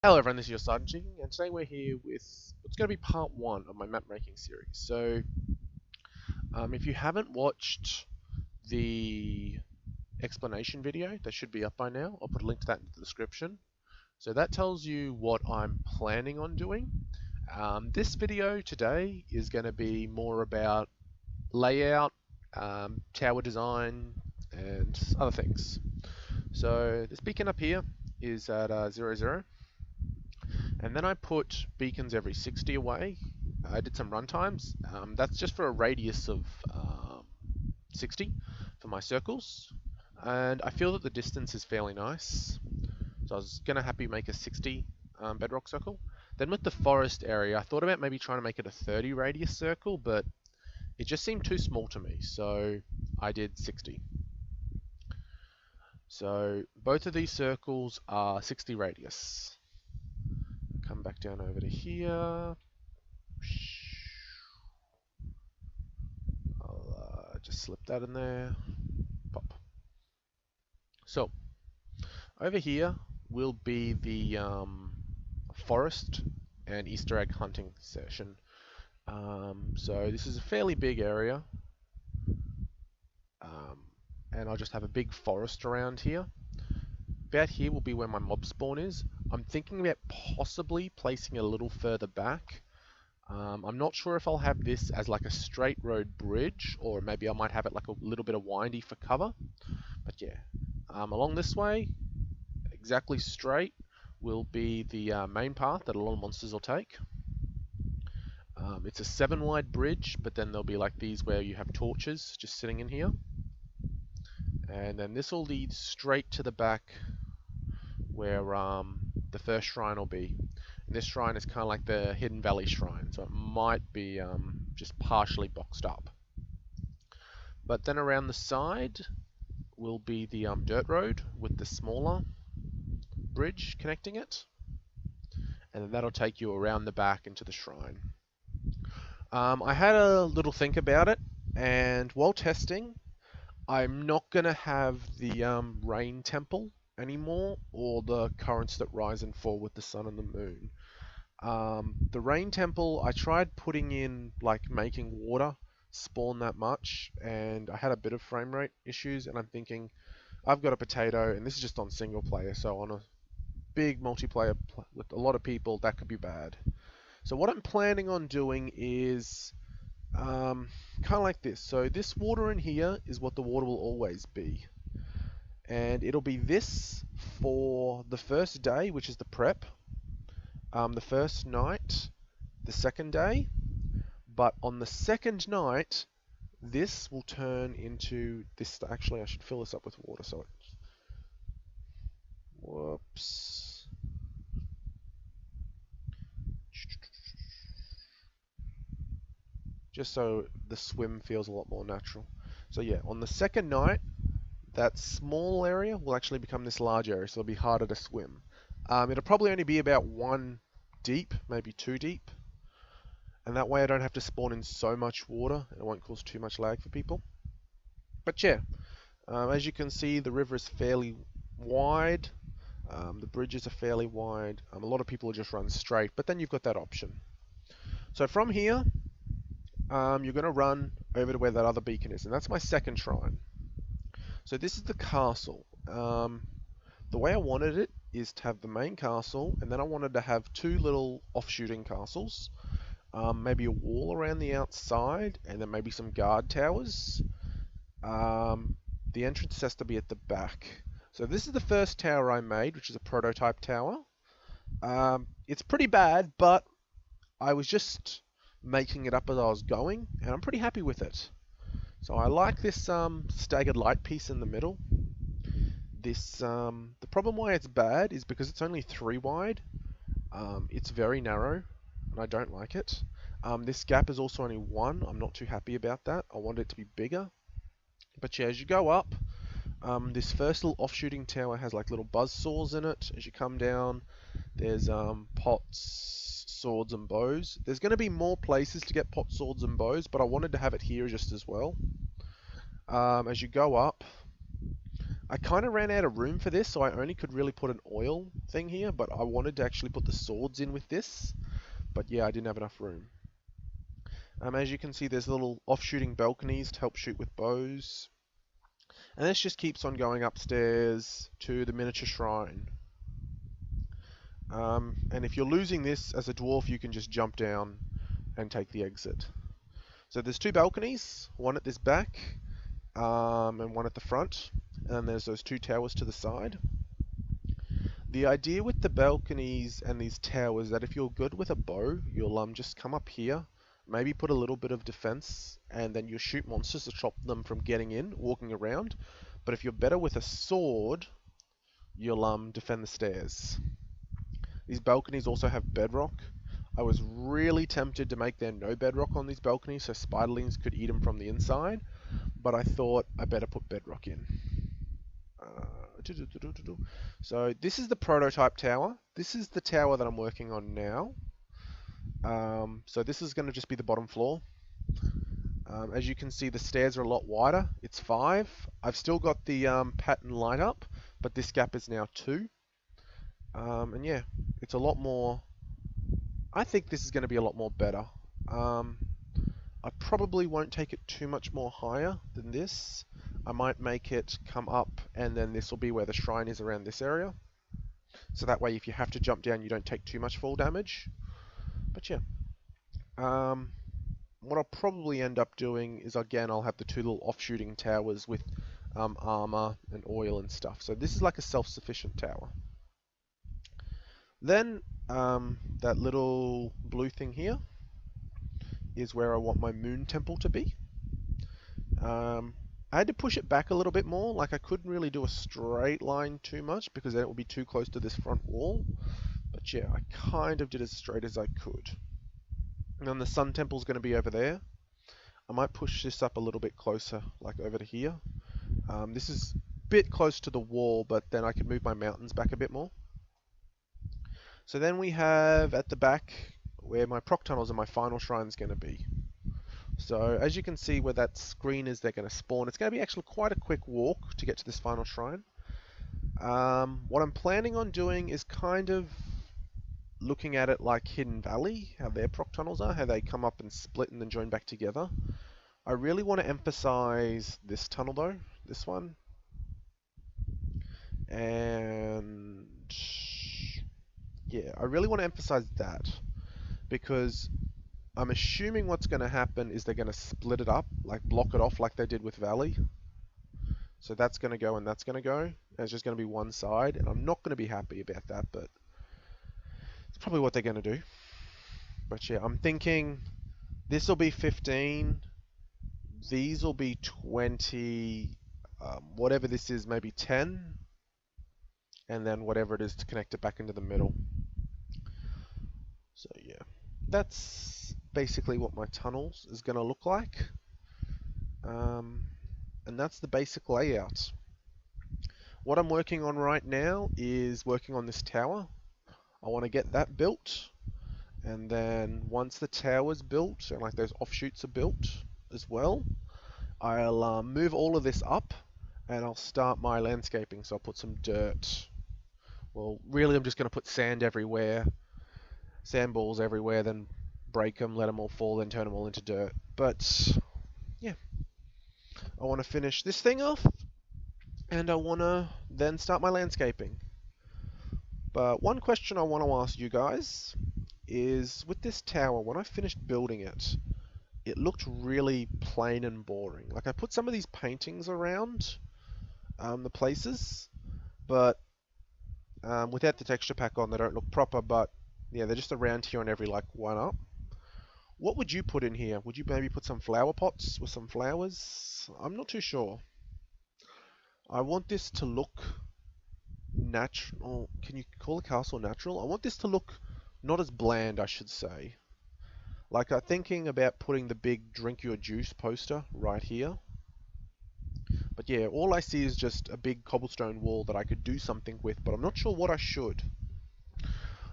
Hello everyone, this is your Sergeant Chicken, and today we're here with what's going to be part 1 of my map making series. So, if you haven't watched the explanation video, that should be up by now. I'll put a link to that in the description. So that tells you what I'm planning on doing. This video today is going to be more about layout, tower design, and other things. So this beacon up here is at 0, 0. And then I put beacons every 60 away. I did some run times. That's just for a radius of 60 for my circles. And I feel that the distance is fairly nice. So I was going to happy make a 60 bedrock circle. Then with the forest area, I thought about maybe trying to make it a 30 radius circle, but it just seemed too small to me. So I did 60. So both of these circles are 60 radius. Come back down over to here. I'll just slip that in there. Pop. So over here will be the forest and Easter egg hunting session. So this is a fairly big area, and I'll just have a big forest around here. About here will be where my mob spawn is. I'm thinking about possibly placing it a little further back. I'm not sure if I'll have this as like a straight road bridge, or maybe I might have it like a little bit of windy for cover. But yeah, along this way, exactly straight, will be the main path that a lot of monsters will take. It's a 7 wide bridge, but then there'll be like these where you have torches just sitting in here. And then this will lead straight to the back where the first shrine will be. And this shrine is kind of like the Hidden Valley shrine, so it might be just partially boxed up. But then around the side will be the dirt road with the smaller bridge connecting it. And then that'll take you around the back into the shrine. I had a little think about it, and while testing, I'm not going to have the rain temple anymore, or the currents that rise and fall with the sun and the moon. The rain temple, I tried putting in, like, making water spawn that much, and I had a bit of frame rate issues, and I'm thinking, I've got a potato, and this is just on single player, so on a big multiplayer with a lot of people, that could be bad. So what I'm planning on doing is kind of like this. So this water in here is what the water will always be. And it'll be this for the first day, which is the prep, the first night, the second day. But on the second night, this will turn into this. Actually, I should fill this up with water. So it's, whoops. Just so the swim feels a lot more natural. So yeah, on the second night, that small area will actually become this large area, so it'll be harder to swim. It'll probably only be about 1 deep, maybe 2 deep. And that way I don't have to spawn in so much water, and it won't cause too much lag for people. But yeah, as you can see, the river is fairly wide. The bridges are fairly wide. A lot of people will just run straight, but then you've got that option. So from here, you're going to run over to where that other beacon is, and that's my second shrine. So this is the castle. The way I wanted it is to have the main castle, and then I wanted to have 2 little offshooting castles. Maybe a wall around the outside, and then maybe some guard towers. The entrance has to be at the back. So this is the first tower I made, which is a prototype tower. It's pretty bad, but I was just making it up as I was going, and I'm pretty happy with it. So I like this staggered light piece in the middle. This the problem why it's bad is because it's only 3 wide. It's very narrow, and I don't like it. This gap is also only 1. I'm not too happy about that. I want it to be bigger. But yeah, as you go up, this first little offshooting tower has like little buzz saws in it. As you come down, there's pots, swords, and bows. There's going to be more places to get pots, swords, and bows, but I wanted to have it here just as well. As you go up, I kind of ran out of room for this, so I only could really put an oil thing here, but I wanted to actually put the swords in with this. But yeah, I didn't have enough room. As you can see, there's little off-shooting balconies to help shoot with bows. And this just keeps on going upstairs to the miniature shrine. And if you're losing this as a dwarf, you can just jump down and take the exit. So there's two balconies, one at this back and one at the front. And then there's those two towers to the side. The idea with the balconies and these towers is that if you're good with a bow, you'll just come up here, maybe put a little bit of defense, and then you shoot monsters to stop them from getting in, walking around. But if you're better with a sword, you'll defend the stairs. These balconies also have bedrock. I was really tempted to make there no bedrock on these balconies so spiderlings could eat them from the inside, but I thought I better put bedrock in. So this is the prototype tower. This is the tower that I'm working on now. So this is going to just be the bottom floor. As you can see, the stairs are a lot wider. It's 5. I've still got the pattern light up, but this gap is now 2. And yeah, it's a lot more. I think this is going to be a lot more better. I probably won't take it too much more higher than this. I might make it come up, and then this will be where the shrine is around this area. So that way, if you have to jump down, you don't take too much fall damage. But yeah. What I'll probably end up doing is, again, I'll have the two little off-shooting towers with armor and oil and stuff. So this is like a self-sufficient tower. Then that little blue thing here is where I want my moon temple to be. I had to push it back a little bit more. Like, I couldn't really do a straight line too much because then it would be too close to this front wall. But yeah, I kind of did as straight as I could. And then the sun temple's going to be over there. I might push this up a little bit closer, like over to here. This is a bit close to the wall, but then I can move my mountains back a bit more. So then we have at the back where my proc tunnels and my final shrine is going to be. So as you can see where that screen is, they're going to spawn. It's going to be actually quite a quick walk to get to this final shrine. What I'm planning on doing is kind of looking at it like Hidden Valley, how their proc tunnels are, how they come up and split and then join back together. I really want to emphasize this tunnel though, this one. And yeah, I really want to emphasize that because I'm assuming what's going to happen is they're going to split it up, like block it off like they did with Valley. So that's going to go and that's going to go. And it's just going to be one side, and I'm not going to be happy about that, but it's probably what they're going to do. But yeah, I'm thinking this will be 15, these will be 20, whatever this is, maybe 10, and then whatever it is to connect it back into the middle. So yeah, that's basically what my tunnels is going to look like. And that's the basic layout. What I'm working on right now is working on this tower. I want to get that built, and then once the tower's built and like those offshoots are built as well, I'll move all of this up and I'll start my landscaping. So I'll put some dirt. Well, really I'm just going to put sand everywhere, sand balls everywhere, then break them, let them all fall, then turn them all into dirt. But yeah, I want to finish this thing off, and I want to then start my landscaping. But one question I want to ask you guys is, with this tower, when I finished building it, it looked really plain and boring. Like, I put some of these paintings around the places, but without the texture pack on, they don't look proper, but yeah, they're just around here on every like one up. What would you put in here? Would you maybe put some flower pots with some flowers? I'm not too sure. I want this to look natural. Can you call a castle natural? I want this to look not as bland, I should say. Like, I'm thinking about putting the big drink your juice poster right here. But yeah, all I see is just a big cobblestone wall that I could do something with, but I'm not sure what I should.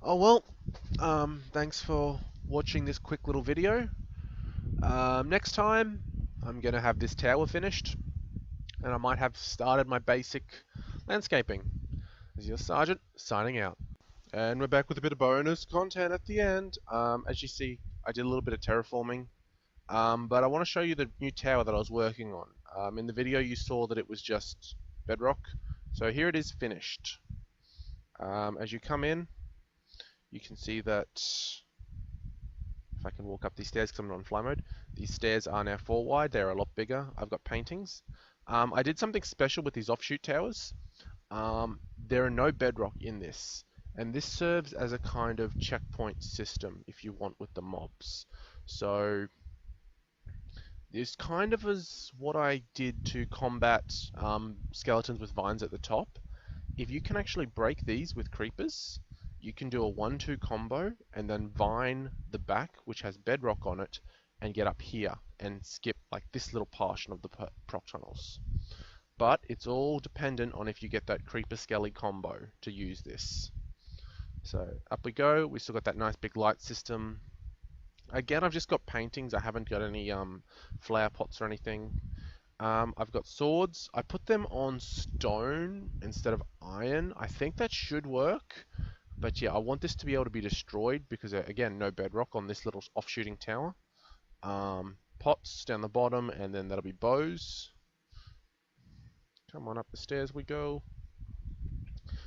Oh well, thanks for watching this quick little video. Next time, I'm going to have this tower finished, and I might have started my basic landscaping. This is your sergeant signing out. And we're back with a bit of bonus content at the end. As you see, I did a little bit of terraforming, but I want to show you the new tower that I was working on. In the video you saw that it was just bedrock, so here it is finished. As you come in, you can see that, if I can walk up these stairs because I'm not on fly mode, these stairs are now 4 wide, they're a lot bigger. I've got paintings. I did something special with these offshoot towers. There are no bedrock in this, and this serves as a kind of checkpoint system if you want with the mobs. So this kind of is what I did to combat skeletons with vines at the top. If you can actually break these with creepers, you can do a 1-2 combo and then vine the back, which has bedrock on it, and get up here and skip like this little portion of the proc tunnels. But it's all dependent on if you get that creeper skelly combo to use this. So up we go. We still got that nice big light system. Again, I've just got paintings. I haven't got any flower pots or anything. I've got swords. I put them on stone instead of iron. I think that should work. But yeah, I want this to be able to be destroyed because, again, no bedrock on this little offshooting tower. Pots down the bottom, and then that'll be bows. Come on up the stairs we go.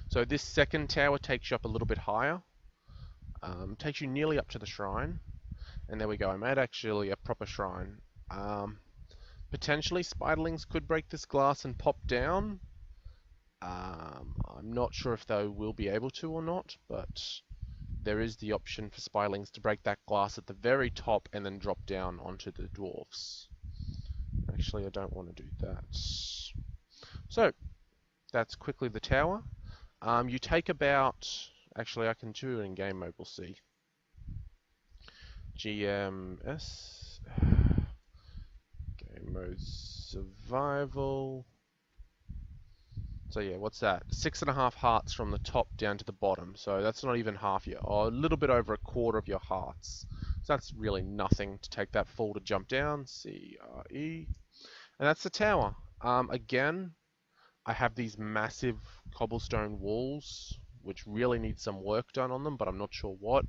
So this second tower takes you up a little bit higher. Takes you nearly up to the shrine. And there we go. I made actually a proper shrine. Potentially spiderlings could break this glass and pop down. I'm not sure if they will be able to or not, but there is the option for spiderlings to break that glass at the very top and then drop down onto the dwarves. Actually, I don't want to do that. So, that's quickly the tower. You take about... Actually, I can do it in game mode, we'll see. GMS... Game mode survival... So yeah, what's that? 6.5 hearts from the top down to the bottom. So that's not even half your, or a little bit over a quarter of your hearts. So that's really nothing to take that fall to jump down. CRE. And that's the tower. Again, I have these massive cobblestone walls, which really need some work done on them, but I'm not sure what.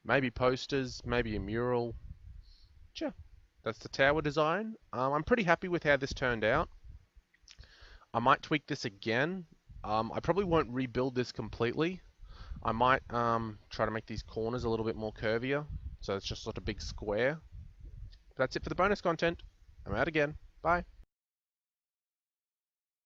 Maybe posters, maybe a mural. Yeah, that's the tower design. I'm pretty happy with how this turned out. I might tweak this again. I probably won't rebuild this completely. I might try to make these corners a little bit more curvier, so it's just sort of big square. But that's it for the bonus content. I'm out again. Bye.